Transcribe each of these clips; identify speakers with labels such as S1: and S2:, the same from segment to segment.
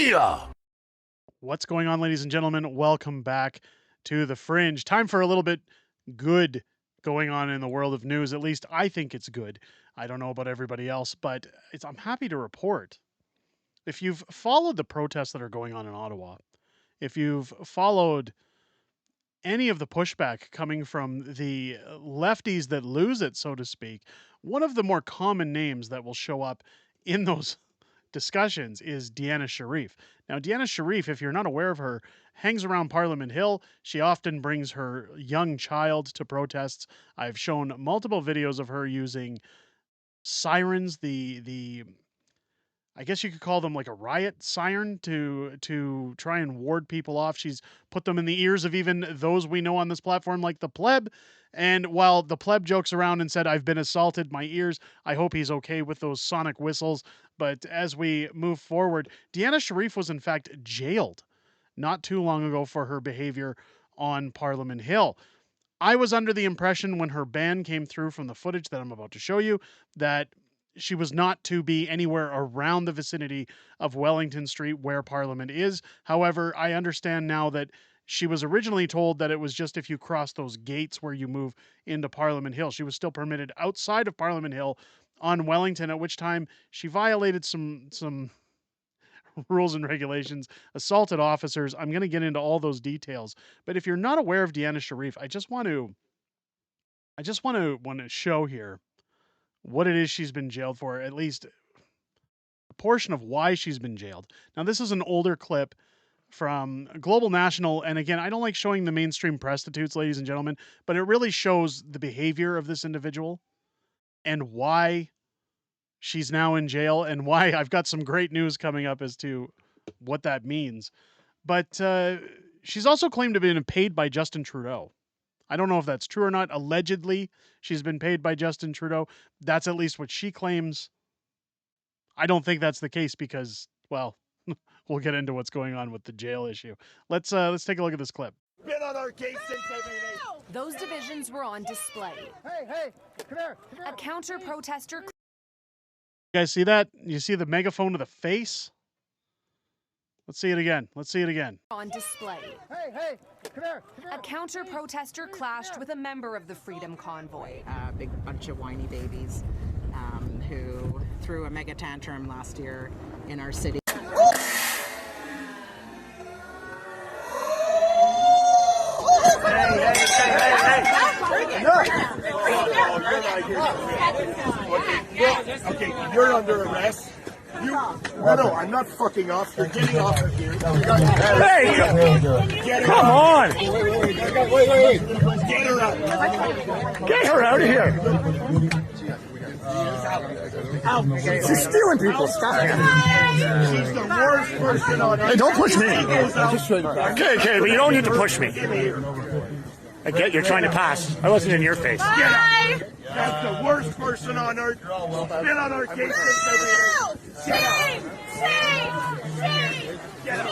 S1: media.
S2: What's going on, ladies and gentlemen? Welcome back to The Fringe. Time for a little bit good going on in the world of news. At least I think it's good. I don't know about everybody else, but I'm happy to report. If you've followed the protests that are going on in Ottawa, if you've followed any of the pushback coming from the lefties that lose it, so to speak, one of the more common names that will show up in those discussions is Deana Sharif. Now, Deana Sharif, if you're not aware of her, hangs around Parliament Hill. She often brings her young child to protests. I've shown multiple videos of her using sirens, the I guess you could call them like a riot siren to try and ward people off. She's put them in the ears of even those we know on this platform, like the pleb. And while the pleb jokes around and said, "I've been assaulted, my ears," I hope he's okay with those sonic whistles. But as we move forward, Deana Sharif was in fact jailed not too long ago for her behavior on Parliament Hill. I was under the impression when her ban came through from the footage that I'm about to show you that she was not to be anywhere around the vicinity of Wellington Street where Parliament is. However, I understand now that she was originally told that it was just if you cross those gates where you move into Parliament Hill. She was still permitted outside of Parliament Hill on Wellington, at which time she violated some rules and regulations, assaulted officers. I'm going to get into all those details. But if you're not aware of Deana Sharif, I just want to show here what it is she's been jailed for, at least a portion of why she's been jailed. Now, this is an older clip from Global National, and again, I don't like showing the mainstream prostitutes, ladies and gentlemen, but it really shows the behavior of this individual and why she's now in jail and why I've got some great news coming up as to what that means. But she's also claimed to have been paid by Justin Trudeau. I don't know if that's true or not. Allegedly, she's been paid by Justin Trudeau. That's at least what she claims. I don't think that's the case because, well, we'll get into what's going on with the jail issue. Let's take a look at this clip.
S1: Been on our case since everything.
S3: Those divisions were on display.
S4: Hey, come here.
S3: A counter-protester.
S2: You guys see that? You see the megaphone to the face? Let's see it again.
S3: On display.
S4: Hey, come here.
S3: A counter-protester clashed with a member of the Freedom Convoy.
S5: A big bunch of whiny babies who threw a mega tantrum last year in our city.
S1: Okay, you're under arrest. No, I'm not fucking off. You're getting off of here.
S6: Hey! Come on!
S1: Wait. Get her out.
S6: Get her out of here! She's stealing people's stuff.
S1: She's the worst person on earth.
S6: Hey, don't push me. Okay, but you don't need to push me. I get you're trying to pass. I wasn't in your face.
S1: Get out. That's the worst person on earth. Been on our case since everything. Get out. Get out.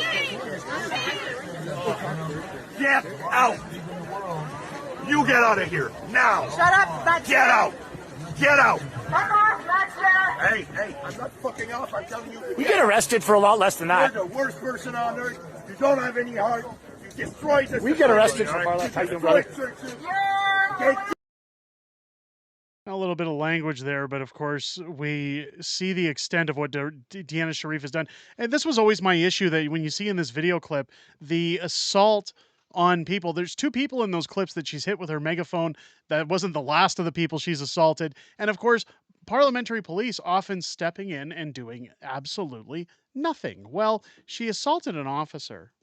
S1: Get out. You get out of here now.
S4: Shut up, that's
S1: Get out. Get out.
S4: Fuck off, that's
S1: Hey, I'm not fucking off. I'm telling you.
S6: You get arrested for a lot less than that.
S1: You're the worst person on earth. You don't have any heart. You destroy this.
S6: We get arrested for far less. How you doing, brother?
S2: A little bit of language there, but of course we see the extent of what Deana Sharif has done. And this was always my issue, that when you see in this video clip, the assault on people, there's two people in those clips that she's hit with her megaphone. That wasn't the last of the people she's assaulted. And of course, parliamentary police often stepping in and doing absolutely nothing. Well, she assaulted an officer.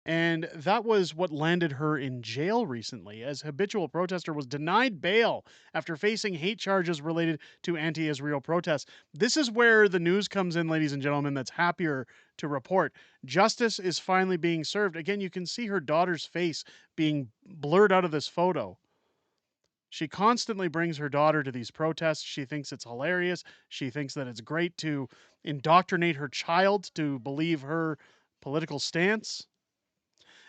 S2: And that was what landed her in jail recently, as habitual protester was denied bail after facing hate charges related to anti-Israel protests. This is where the news comes in, ladies and gentlemen, that's happier to report. Justice is finally being served. Again, you can see her daughter's face being blurred out of this photo. She constantly brings her daughter to these protests. She thinks it's hilarious. She thinks that it's great to indoctrinate her child to believe her political stance.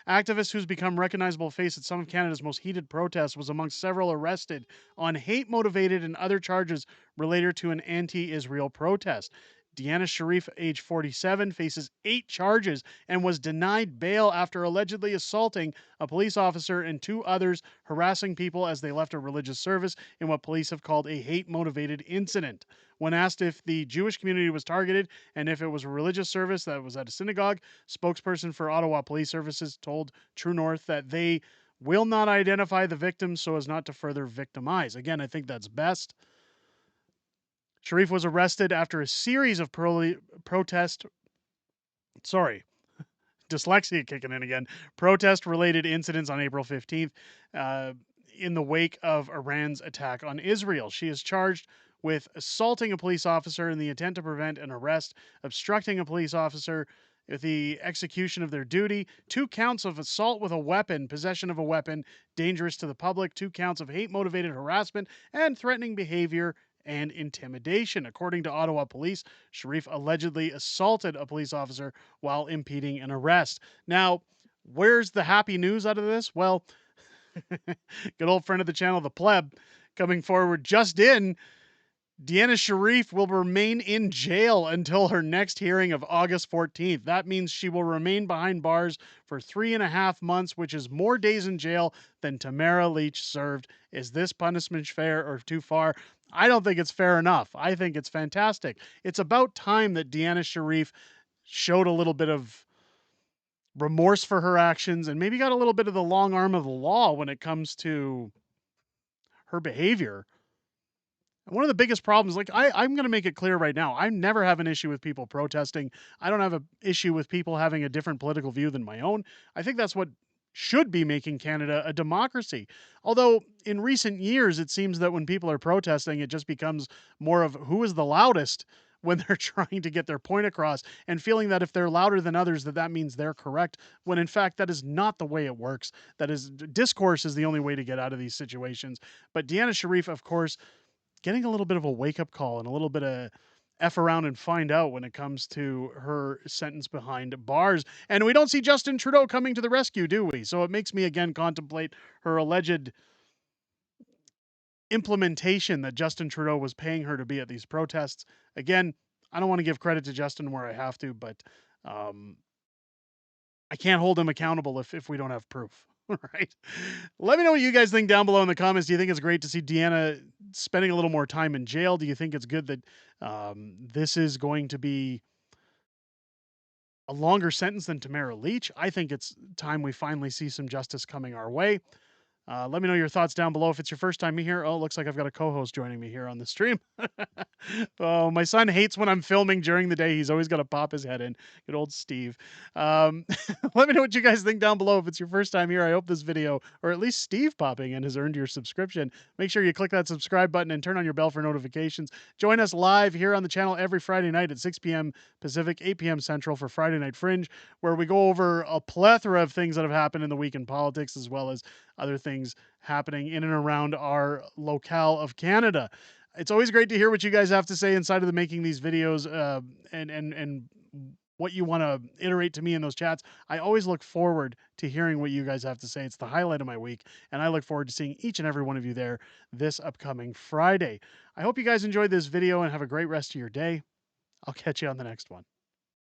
S2: Activist who's become recognizable face at some of Canada's most heated protests was amongst several arrested on hate-motivated and other charges related to an anti-Israel protest. Deana Sharif, age 47, faces 8 charges and was denied bail after allegedly assaulting a police officer and 2 others, harassing people as they left a religious service in what police have called a hate-motivated incident. When asked if the Jewish community was targeted and if it was a religious service that was at a synagogue, spokesperson for Ottawa Police Services told True North that they will not identify the victims so as not to further victimize. Again, I think that's best. Sharif was arrested after a series of protest protest-related incidents on April 15th in the wake of Iran's attack on Israel. She is charged with assaulting a police officer in the intent to prevent an arrest, obstructing a police officer with the execution of their duty, 2 counts of assault with a weapon, possession of a weapon dangerous to the public, 2 counts of hate-motivated harassment, and threatening behavior and intimidation. According to Ottawa police, Sharif allegedly assaulted a police officer while impeding an arrest. Now, where's the happy news out of this? Well, good old friend of the channel, the pleb, coming forward just in, Deana Sharif will remain in jail until her next hearing of August 14th. That means she will remain behind bars for 3.5 months, which is more days in jail than Tamara Lich served. Is this punishment fair or too far? I don't think it's fair enough. I think it's fantastic. It's about time that Deana Sharif showed a little bit of remorse for her actions and maybe got a little bit of the long arm of the law when it comes to her behavior. One of the biggest problems, like I'm going to make it clear right now, I never have an issue with people protesting. I don't have an issue with people having a different political view than my own. I think that's what should be making Canada a democracy. Although in recent years, it seems that when people are protesting, it just becomes more of who is the loudest when they're trying to get their point across and feeling that if they're louder than others, that means they're correct, when in fact, that is not the way it works. That is, discourse is the only way to get out of these situations. But Deana Sharif, of course, getting a little bit of a wake-up call and a little bit of F around and find out when it comes to her sentence behind bars. And we don't see Justin Trudeau coming to the rescue, do we? So it makes me again contemplate her alleged implementation that Justin Trudeau was paying her to be at these protests. Again, I don't want to give credit to Justin where I have to, but I can't hold him accountable if we don't have proof. Right. Let me know what you guys think down below in the comments. Do you think it's great to see Deana spending a little more time in jail? Do you think it's good that this is going to be a longer sentence than Tamara Lich? I think it's time we finally see some justice coming our way. Let me know your thoughts down below. If it's your first time here, oh, looks like I've got a co-host joining me here on the stream. Oh, my son hates when I'm filming during the day. He's always got to pop his head in. Good old Steve. Let me know what you guys think down below. If it's your first time here, I hope this video, or at least Steve popping in, has earned your subscription. Make sure you click that subscribe button and turn on your bell for notifications. Join us live here on the channel every Friday night at 6 p.m. Pacific, 8 p.m. Central for Friday Night Fringe, where we go over a plethora of things that have happened in the week in politics, as well as other things happening in and around our locale of Canada. It's always great to hear what you guys have to say inside of the making these videos and what you want to iterate to me in those chats. I always look forward to hearing what you guys have to say. It's the highlight of my week, and I look forward to seeing each and every one of you there this upcoming Friday. I hope you guys enjoyed this video and have a great rest of your day. I'll catch you on the next one.